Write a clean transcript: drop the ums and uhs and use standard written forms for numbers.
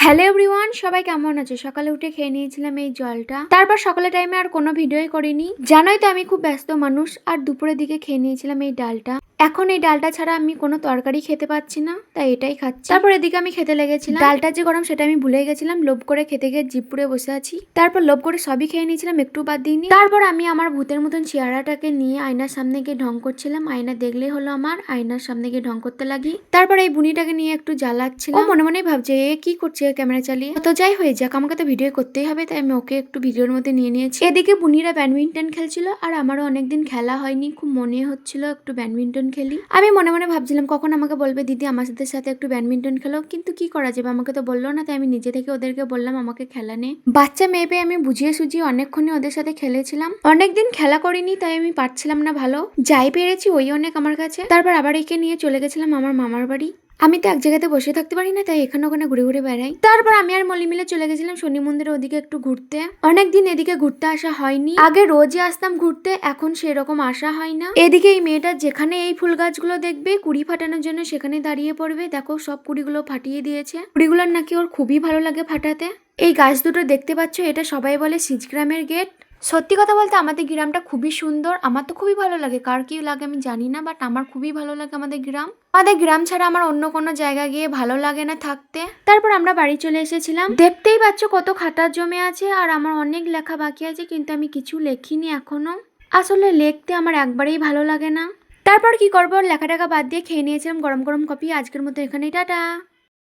Hello everyone, সবাই কেমন আছো? সকালে উঠে খেয়ে নিয়েছিলাম এই জলটা। তারপর সকালে টাইমে আর কোনো ভিডিওই করিনি। জানোই তো আমি খুব ব্যস্ত মানুষ। আর দুপুরের দিকে খেয়ে নিয়েছিলাম এই ডালটা। এখন এই ডালটা ছাড়া আমি কোনো তরকারি খেতে পাচ্ছি না, তাই এটাই খাচ্ছি। তারপর এদিকে আমি খেতে লেগেছিলাম। ডালটা যে গরম সেটা আমি ভুলে গেছিলাম, লোভ করে খেতে গিয়ে জিভ পুড়ে বসে আছি। তারপর লোভ করে সবই খেয়ে নিয়েছিলাম, একটু বাদ দিইনি। তারপর আমি আমার ভূতের মতন চেহারাটাকে নিয়ে আয়নার সামনে গিয়ে ঢং করছিলাম। আয়না দেখলেই হলো আমার, আয়নার সামনে গিয়ে ঢং করতে লাগি। তারপর এই বুনিটাকে নিয়ে একটু জ্বালাচ্ছিলাম। ও মনে মনে ভাবছে এ কি করছে ক্যামেরা চালিয়ে। তো যাই হয়ে যাক, আমাকে তো ভিডিও করতেই হবে, তাই আমি ওকে একটু ভিডিওর মধ্যে নিয়ে নিয়েছি। এদিকে বুনিরা ব্যাডমিন্টন খেলছিল, আর আমারও অনেকদিন খেলা হয়নি, খুব মনে হচ্ছিল একটু ব্যাডমিন্টন খেলি। আমি মনে মনে ভাবছিলাম কখন আমাকে বলবে দিদি আমার সাথে একটু ব্যাডমিন্টন খেলো, কিন্তু কি করা যাবে, আমাকে তো বললো না, তাই আমি নিজে থেকে ওদেরকে বললাম আমাকে খেলা নে। বাচ্চা মেয়ে পেয়ে আমি বুঝিয়ে সুঝিয়ে অনেকক্ষণই ওদের সাথে খেলেছিলাম। অনেকদিন খেলা করিনি, তাই আমি পারছিলাম না ভালো, যাই পেরেছি ওই অনেক আমার কাছে। তারপর আবার একে নিয়ে চলে গেছিলাম আমার মামার বাড়ি। আমি তো এক জায়গাতে বসে থাকতে পারি না, তাই এখানে ওখানে ঘুরে ঘুরে বেড়াই। তারপর আমি আর মলি মিলে চলে গেছিলাম শনি মন্দিরের ওদিকে একটু ঘুরতে। অনেকদিন এদিকে ঘুরতে আসা হয়নি, আগে রোজই আসতাম ঘুরতে, এখন সেরকম আসা হয় না। এদিকে এই মেয়েটা যেখানে এই ফুল গাছগুলো দেখবে কুড়ি ফাটানোর জন্য সেখানে দাঁড়িয়ে পড়বে। দেখো সব কুড়িগুলো ফাটিয়ে দিয়েছে, কুড়িগুলোর নাকি ওর খুবই ভালো লাগে ফাটাতে। এই গাছ দুটো দেখতে পাচ্ছ, এটা সবাই বলে সিজগ্রামের গেট। সত্যি কথা বলতে আমাদের গ্রামটা খুবই সুন্দর, আমার তো খুবই ভালো লাগে, কার কি লাগে আমি জানি না, বাট আমার খুবই ভালো লাগে আমাদের গ্রাম। আমাদের গ্রাম ছাড়া আমার অন্য কোনো জায়গা গিয়ে ভালো লাগে না থাকতে। তারপর আমরা বাড়ি চলে এসেছিলাম। দেখতেই পাচ্ছ কত খাতা জমে আছে, আর আমার অনেক লেখা বাকি আছে, কিন্তু আমি কিছু লেখিনি এখনো। আসলে লিখতে আমার একবারেই ভালো লাগে না। তারপর কি করবো, লেখাটাকা বাদ দিয়ে খেয়ে নিয়েছিলাম গরম গরম কফি। আজকের মতো এখানেই টাটা।